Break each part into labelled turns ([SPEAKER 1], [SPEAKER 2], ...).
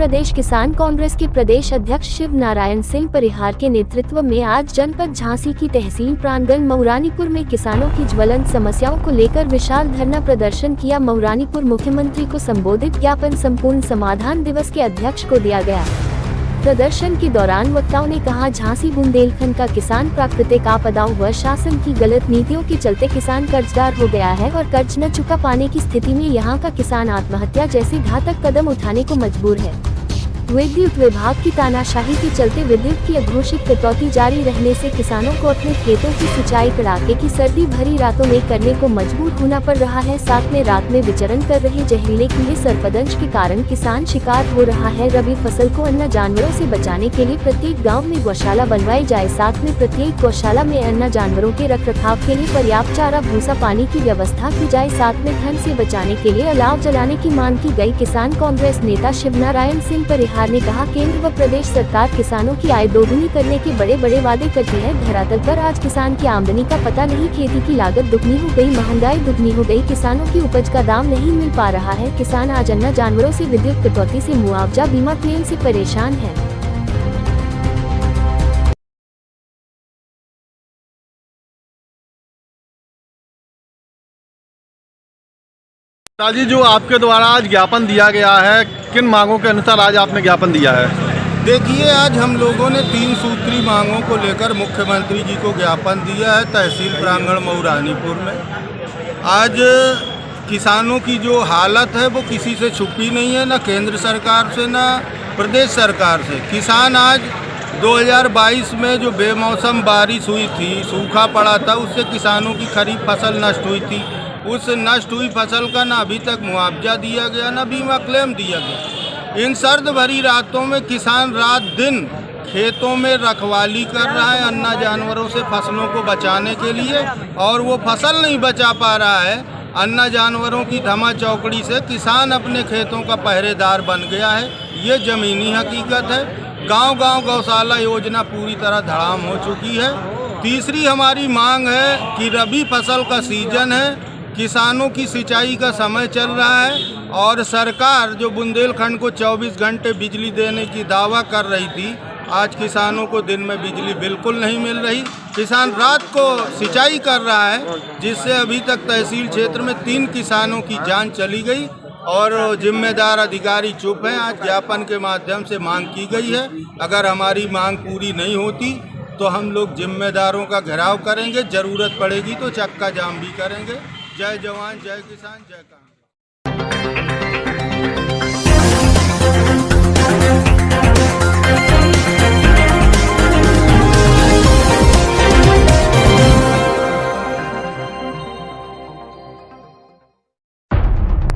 [SPEAKER 1] प्रदेश किसान कांग्रेस के प्रदेश अध्यक्ष शिव नारायण सिंह परिहार के नेतृत्व में आज जनपद झांसी की तहसील प्रांगण मऊरानीपुर में किसानों की ज्वलंत समस्याओं को लेकर विशाल धरना प्रदर्शन किया। मऊरानीपुर मुख्यमंत्री को संबोधित ज्ञापन संपूर्ण समाधान दिवस के अध्यक्ष को दिया गया। प्रदर्शन के दौरान वक्ताओं ने कहा, झांसी बुंदेलखंड का किसान प्राकृतिक आपदाओं व शासन की गलत नीतियों के चलते किसान कर्जदार हो गया है और कर्ज न चुका पाने की स्थिति में यहां का किसान आत्महत्या जैसे घातक कदम उठाने को मजबूर है। विद्युत विभाग की तानाशाही के चलते विद्युत की अघोषित कटौती जारी रहने से किसानों को अपने खेतों की सिंचाई कड़ाके की सर्दी भरी रातों में करने को मजबूर होना पड़ रहा है। साथ में रात में विचरण कर रहे जहरीले कीड़े सर्पदंश के कारण किसान शिकार हो रहा है। रबी फसल को अन्य जानवरों से बचाने के लिए प्रत्येक गाँव में गौशाला बनवाई जाए। साथ में प्रत्येक गौशाला में अन्य जानवरों के रखरखाव के लिए पर्याप्त चारा भूसा पानी की व्यवस्था की जाए। साथ में ठंड से बचाने के लिए अलाव जलाने की मांग की गई। किसान कांग्रेस नेता शिव नारायण सिंह परिहार ने कहा, केंद्र व प्रदेश सरकार किसानों की आय दोगुनी करने के बड़े बड़े वादे करती है। धरातल पर आज किसान की आमदनी का पता नहीं, खेती की लागत दुगनी हो गई, महंगाई दुगनी हो गई, किसानों की उपज का दाम नहीं मिल पा रहा है। किसान आज अन्य जानवरों से विद्युत कटौती से मुआवजा बीमा क्लेम से परेशान है।
[SPEAKER 2] जी, जो आपके द्वारा आज ज्ञापन दिया गया है, किन मांगों के अनुसार आज आपने ज्ञापन दिया है?
[SPEAKER 3] देखिए, आज हम लोगों ने 3 सूत्री मांगों को लेकर मुख्यमंत्री जी को ज्ञापन दिया है तहसील प्रांगण मऊरानीपुर में। आज किसानों की जो हालत है वो किसी से छुपी नहीं है, न केंद्र सरकार से न प्रदेश सरकार से। किसान आज 2022 में जो बेमौसम बारिश हुई थी, सूखा पड़ा था, उससे किसानों की खरीफ फसल नष्ट हुई थी। उस नष्ट हुई फसल का न अभी तक मुआवजा दिया गया, न बीमा क्लेम दिया गया। इन सर्द भरी रातों में किसान रात दिन खेतों में रखवाली कर रहा है अन्य जानवरों से फसलों को बचाने के लिए, और वो फसल नहीं बचा पा रहा है। अन्य जानवरों की धमा चौकड़ी से किसान अपने खेतों का पहरेदार बन गया है। ये ज़मीनी हकीकत है। गांव-गांव गौशाला योजना पूरी तरह धड़ाम हो चुकी है। तीसरी हमारी मांग है कि रबी फसल का सीजन है, किसानों की सिंचाई का समय चल रहा है, और सरकार जो बुंदेलखंड को 24 घंटे बिजली देने की दावा कर रही थी, आज किसानों को दिन में बिजली बिल्कुल नहीं मिल रही। किसान रात को सिंचाई कर रहा है, जिससे अभी तक तहसील क्षेत्र में 3 किसानों की जान चली गई और जिम्मेदार अधिकारी चुप हैं। आज ज्ञापन के माध्यम से मांग की गई है। अगर हमारी मांग पूरी नहीं होती तो हम लोग जिम्मेदारों का घेराव करेंगे, ज़रूरत पड़ेगी तो चक्का जाम भी करेंगे। जय जवान, जय किसान, जय कांग्रेस।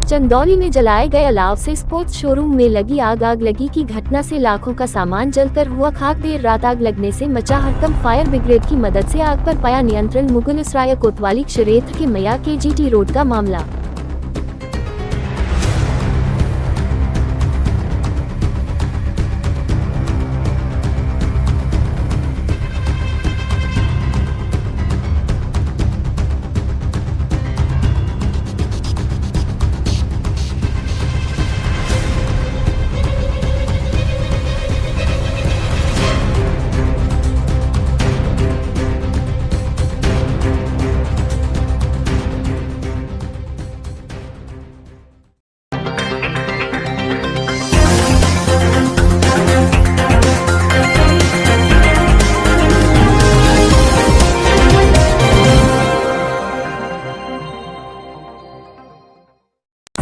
[SPEAKER 1] चंदौली में जलाए गए अलाव से स्पोर्ट्स शोरूम में लगी आग लगी की घटना से लाखों का सामान जलकर हुआ खाक। देर रात आग लगने से मचा हड़कंप। फायर ब्रिगेड की मदद से आग पर पाया नियंत्रण। मुगलसराय कोतवाली क्षेत्र के मैया KGT रोड का मामला।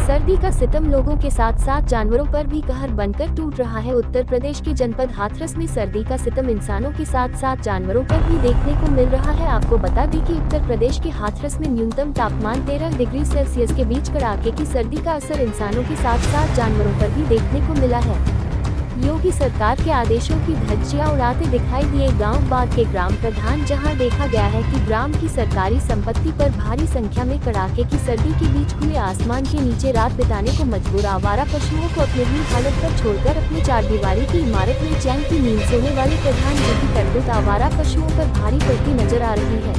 [SPEAKER 1] सर्दी का सितम लोगों के साथ साथ जानवरों पर भी कहर बनकर टूट रहा है। उत्तर प्रदेश के जनपद हाथरस में सर्दी का सितम इंसानों के साथ साथ जानवरों पर भी देखने को मिल रहा है। आपको बता दें कि उत्तर प्रदेश के हाथरस में न्यूनतम तापमान 13 डिग्री सेल्सियस के बीच कड़ाके की सर्दी का असर इंसानों के साथ साथ जानवरों पर भी देखने को मिला है। योगी सरकार के आदेशों की धज्जियां उड़ाते दिखाई दिए गांव बाग के ग्राम प्रधान, जहां देखा गया है कि ग्राम की सरकारी संपत्ति पर भारी संख्या में कड़ाके की सर्दी के बीच खुले आसमान के नीचे रात बिताने को मजबूर आवारा पशुओं को अपनी ही हालत पर छोड़कर अपनी 4 दीवारी की इमारत में चैन की नींद सोने वाले प्रधान जी की करतूत आवारा पशुओं पर भारी पड़ती नजर आ रही है।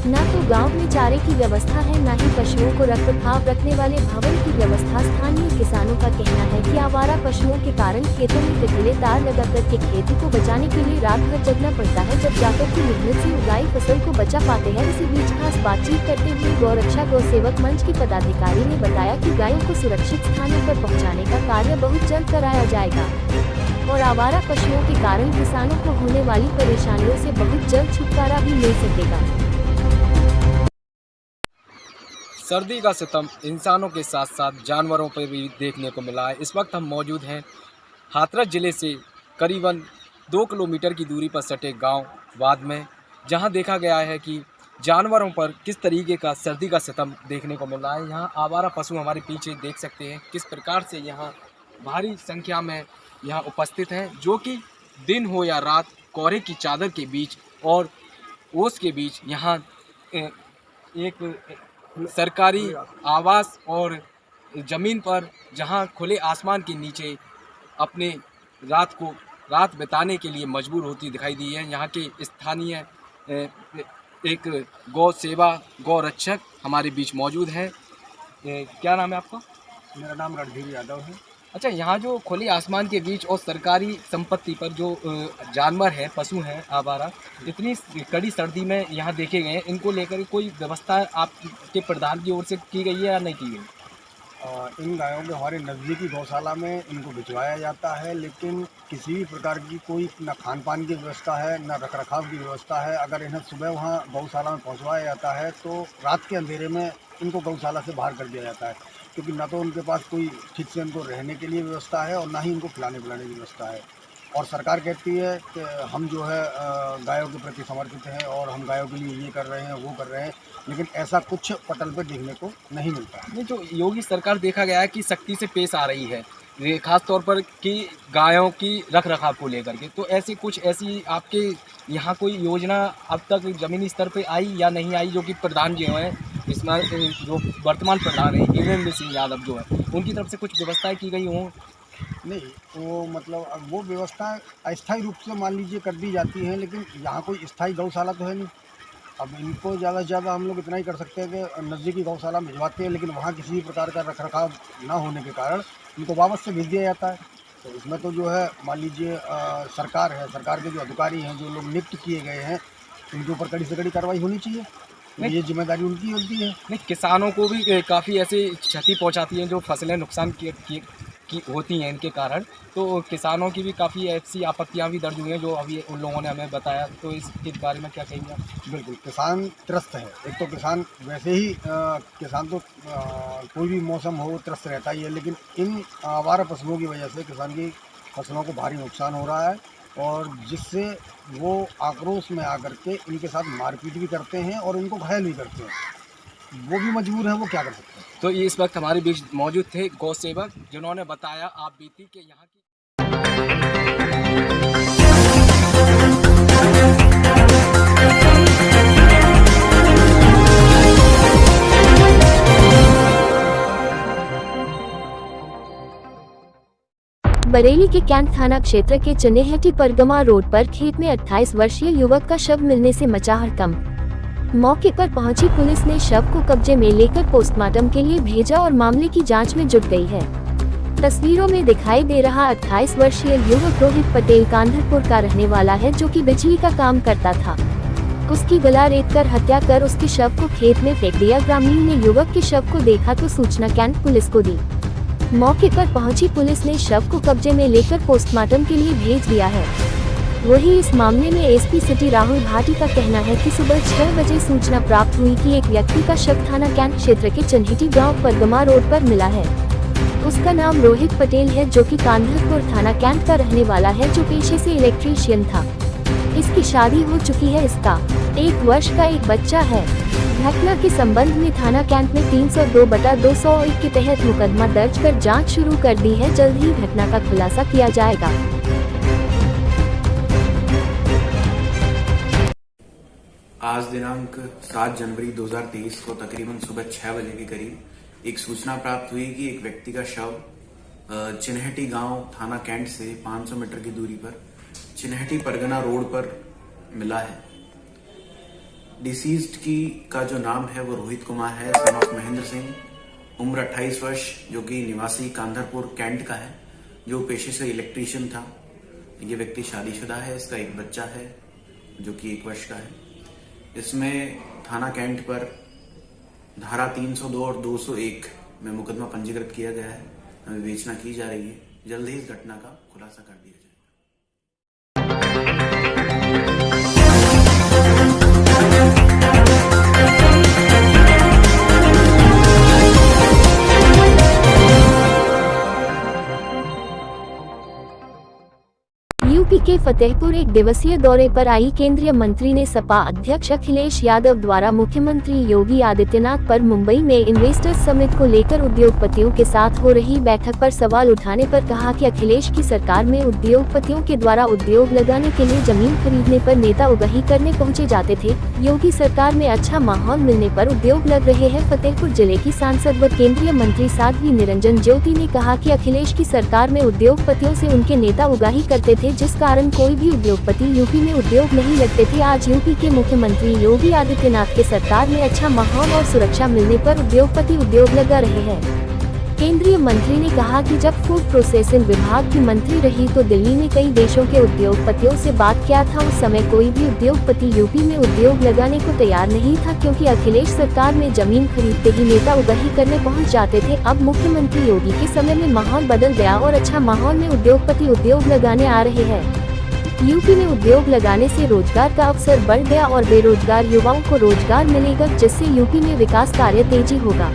[SPEAKER 1] न तो गांव में चारे की व्यवस्था है, न ही पशुओं को रखरखाव रखने वाले भवन की व्यवस्था। स्थानीय किसानों का कहना है कि आवारा पशुओं के कारण खेतों में कटीले तार लगाकर के खेती को बचाने के लिए रात भर जगना पड़ता है, जब जाकर की मेहनत से उगाई फसल को बचा पाते हैं। इसी बीच खास बातचीत करते हुए गौरक्षा गौ सेवक मंच के पदाधिकारी ने बताया कि गायों को सुरक्षित स्थानों पर पहुँचाने का कार्य बहुत जल्द कराया जाएगा और आवारा पशुओं के कारण किसानों को होने वाली परेशानियों से बहुत जल्द छुटकारा भी मिल सकेगा।
[SPEAKER 4] सर्दी का सितम इंसानों के साथ साथ जानवरों पर भी देखने को मिला है। इस वक्त हम मौजूद हैं हाथरस जिले से करीबन 2 किलोमीटर की दूरी पर सटे गांव वाद में, जहां देखा गया है कि जानवरों पर किस तरीके का सर्दी का सितम देखने को मिल रहा है। यहां आवारा पशु हमारे पीछे देख सकते हैं किस प्रकार से यहां भारी संख्या में यहाँ उपस्थित हैं, जो कि दिन हो या रात कोहरे की चादर के बीच और ओस के बीच यहाँ एक सरकारी आवास और ज़मीन पर, जहाँ खुले आसमान के नीचे अपने रात बिताने के लिए मजबूर होती दिखाई दी है। यहाँ के स्थानीय एक गौ सेवा गौ रक्षक हमारे बीच मौजूद हैं। क्या नाम है आपका?
[SPEAKER 5] मेरा नाम रणधीर यादव है।
[SPEAKER 4] अच्छा, यहाँ जो खुले आसमान के बीच और सरकारी संपत्ति पर जो जानवर हैं, पशु हैं आवारा, इतनी कड़ी सर्दी में यहाँ देखे गए हैं, इनको लेकर कोई व्यवस्था आपके प्रधान की ओर से की गई है या नहीं की गई?
[SPEAKER 5] इन गायों को हमारे नज़दीकी गौशाला में इनको भिजवाया जाता है, लेकिन किसी भी प्रकार की कोई न खान पान की व्यवस्था है, न रखरखाव की व्यवस्था है। अगर इन्हें सुबह वहाँ गौशाला में पहुँचवाया जाता है तो रात के अंधेरे में इनको गौशाला से बाहर कर दिया जाता है, क्योंकि न तो उनके पास कोई ठीक से उनको रहने के लिए व्यवस्था है और ना ही उनको खिलाने पिलाने की व्यवस्था है। और सरकार कहती है कि हम जो है गायों के प्रति समर्पित हैं और हम गायों के लिए ये कर रहे हैं, वो कर रहे हैं, लेकिन ऐसा कुछ पटल पर देखने को नहीं मिलता है।
[SPEAKER 4] नहीं, जो योगी सरकार देखा गया है कि सख्ती से पेश आ रही है, खास तौर पर कि गायों की रखरखाव को लेकर के, तो ऐसी आपके यहाँ कोई योजना अब तक ज़मीनी स्तर पे आई या नहीं आई, जो कि प्रधान जी हैं, इसमें जो वर्तमान प्रधान है वीरेंद्र सिंह यादव जो है, उनकी तरफ से कुछ व्यवस्थाएं की गई हों?
[SPEAKER 5] नहीं, वो मतलब अब वो व्यवस्था अस्थायी रूप से मान लीजिए कर दी जाती हैं, लेकिन यहाँ कोई स्थायी गौशाला तो है नहीं। अब इनको ज़्यादा से ज़्यादा हम लोग इतना ही कर सकते हैं कि नज़दीकी गौशाला भिजवाते हैं, लेकिन वहाँ किसी भी प्रकार का रखरखाव ना होने के कारण इनको वापस से भेज दिया जाता है। तो इसमें तो जो है मान लीजिए सरकार है, सरकार के जो अधिकारी हैं, जो लोग नियुक्त किए गए हैं, उनके ऊपर कड़ी से कड़ी कार्रवाई होनी चाहिए। ये जिम्मेदारी उनकी होती है।
[SPEAKER 4] नहीं, किसानों को भी काफ़ी ऐसी क्षति पहुंचाती हैं जो फसलें नुकसान की होती हैं इनके कारण, तो किसानों की भी काफ़ी ऐसी आपत्तियां भी दर्ज हुई हैं जो अभी उन लोगों ने हमें बताया। तो इसके बारे में क्या कहेंगे आप?
[SPEAKER 5] बिल्कुल, किसान त्रस्त है। एक तो किसान वैसे ही किसान तो कोई भी मौसम हो त्रस्त रहता ही है, लेकिन इन आवारा पशुओं की वजह से किसान की फसलों को भारी नुकसान हो रहा है, और जिससे वो आक्रोश में आकर के इनके साथ मारपीट भी करते हैं और इनको घायल भी करते हैं। वो भी मजबूर हैं, वो क्या कर सकते हैं।
[SPEAKER 4] तो ये इस वक्त हमारे बीच मौजूद थे गौ सेवक, जिन्होंने बताया आप बीती के यहाँ की
[SPEAKER 1] बरेली के कैंट थाना क्षेत्र के चनेहटी परगमा रोड पर खेत में 28 वर्षीय युवक का शव मिलने से मचा हड़कंप। मौके पर पहुंची पुलिस ने शव को कब्जे में लेकर पोस्टमार्टम के लिए भेजा और मामले की जांच में जुट गई है। तस्वीरों में दिखाई दे रहा 28 वर्षीय युवक रोहित पटेल कांधरपुर का रहने वाला है, जो कि बिजली का काम करता था। उसकी गला रेतकर हत्या कर उसके शव को खेत में फेंक दिया। ग्रामीण ने युवक के शव को देखा तो सूचना कैंट पुलिस को दी। मौके पर पहुंची पुलिस ने शव को कब्जे में लेकर पोस्टमार्टम के लिए भेज दिया है। वहीं इस मामले में एसपी सिटी राहुल भाटी का कहना है कि सुबह 6 बजे सूचना प्राप्त हुई कि एक व्यक्ति का शव थाना कैंट क्षेत्र के चन्हेटी गांव परगमा रोड पर मिला है। उसका नाम रोहित पटेल है, जो कि कांधरपुर थाना कैंट का रहने वाला है, जो पेशे से इलेक्ट्रीशियन था। इसकी शादी हो चुकी है। इसका 1 वर्ष का एक बच्चा है। घटना के संबंध में थाना कैंट में 302/201 के तहत मुकदमा दर्ज कर जांच शुरू कर दी है। जल्द ही घटना का खुलासा किया जाएगा।
[SPEAKER 6] आज दिनांक 7 जनवरी 2023 को तकरीबन सुबह 6 बजे के करीब एक सूचना प्राप्त हुई कि एक व्यक्ति का शव चिन्हटी गांव थाना कैंट से 500 मीटर की दूरी पर चिन्हटी परगना रोड पर मिला है। डिसीज्ड का जो नाम है वो रोहित कुमार है, सन ऑफ महेंद्र सिंह, उम्र 28 वर्ष, जो कि निवासी कांधरपुर कैंट का है, जो पेशे से इलेक्ट्रीशियन था। ये व्यक्ति शादीशुदा है, इसका एक बच्चा है जो कि 1 वर्ष का है। इसमें थाना कैंट पर धारा 302 और 201 में मुकदमा पंजीकृत किया गया है। विवेचना की जा रही है, जल्द ही इस घटना का खुलासा कर दिया जाएगा।
[SPEAKER 1] यूपी के फतेहपुर एक दिवसीय दौरे पर आई केंद्रीय मंत्री ने सपा अध्यक्ष अखिलेश यादव द्वारा मुख्यमंत्री योगी आदित्यनाथ पर मुंबई में इन्वेस्टर्स समिट को लेकर उद्योगपतियों के साथ हो रही बैठक पर सवाल उठाने पर कहा कि अखिलेश की सरकार में उद्योगपतियों के द्वारा उद्योग लगाने के लिए जमीन खरीदने पर नेता उगाही करने पहुंचे जाते थे। योगी सरकार में अच्छा माहौल मिलने पर उद्योग लग रहे हैं। फतेहपुर जिले की सांसद व केंद्रीय मंत्री साध्वी निरंजन ज्योति ने कहा कि अखिलेश की सरकार में उद्योगपतियों से उनके नेता उगाही करते थे, जिस कारण कोई भी उद्योगपति यूपी में उद्योग नहीं लगते थे। आज यूपी के मुख्यमंत्री योगी आदित्यनाथ के सरकार में अच्छा माहौल और सुरक्षा मिलने पर उद्योगपति उद्योग लगा रहे हैं। केंद्रीय मंत्री ने कहा कि जब फूड प्रोसेसिंग विभाग की मंत्री रही तो दिल्ली में कई देशों के उद्योगपतियों से बात किया था। उस समय कोई भी उद्योगपति यूपी में उद्योग लगाने को तैयार नहीं था, क्योंकि अखिलेश सरकार में जमीन खरीदते ही नेता उगाही करने पहुंच जाते थे। अब मुख्यमंत्री योगी के समय में माहौल बदल गया और अच्छा माहौल में उद्योगपति उद्योग लगाने आ रहे हैं। यूपी में उद्योग लगाने से रोजगार का अवसर बढ़ गया और बेरोजगार युवाओं को रोजगार मिलेगा, जिससे यूपी में विकास कार्य तेजी होगा।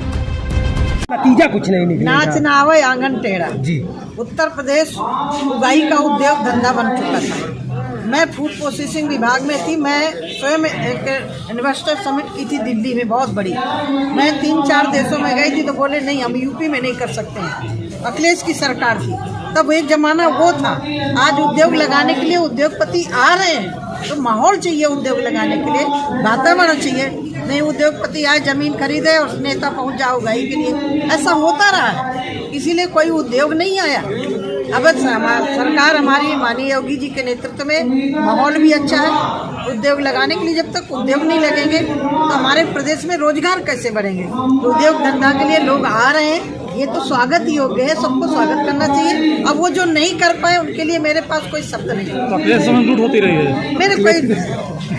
[SPEAKER 7] नतीजा कुछ नहीं निकलेगा।
[SPEAKER 8] नाच ना आवे आंगन टेढ़ा
[SPEAKER 7] जी।
[SPEAKER 8] उत्तर प्रदेश उगाई का उद्योग धंधा बन चुका था। मैं फूड प्रोसेसिंग विभाग में थी। मैं स्वयं एक इन्वेस्टर समिट की थी दिल्ली में, बहुत बड़ी। मैं 3-4 देशों में गई थी तो बोले नहीं, हम यूपी में नहीं कर सकते हैं। अखिलेश की सरकार थी तब, एक जमाना वो था। आज उद्योग लगाने के लिए उद्योगपति आ रहे हैं, तो माहौल चाहिए उद्योग लगाने के लिए, वातावरण चाहिए। नहीं उद्योगपति आए जमीन खरीदे और नेता पहुंच जाओ उगाही के लिए, ऐसा होता रहा है, इसीलिए कोई उद्योग नहीं आया। अब सरकार हमारी माननीय योगी जी के नेतृत्व में माहौल भी अच्छा है उद्योग लगाने के लिए। जब तक उद्योग नहीं लगेंगे तो हमारे प्रदेश में रोजगार कैसे बढ़ेंगे? तो उद्योग धंधा के लिए लोग आ रहे हैं, ये तो स्वागत योग्य है, सबको स्वागत करना चाहिए। अब वो जो नहीं कर पाए उनके लिए मेरे पास कोई शब्द नहीं है।
[SPEAKER 7] होती रही है
[SPEAKER 8] मेरे कोई,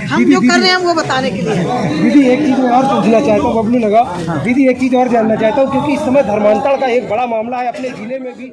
[SPEAKER 8] हम जो कर रहे हैं वो बताने के लिए।
[SPEAKER 7] दीदी एक चीज और पूछना चाहता हूँ, बबलू लगा दीदी एक चीज और जानना चाहता हूँ, क्योंकि इस समय धर्मांतरण का एक बड़ा मामला है अपने जिले में भी।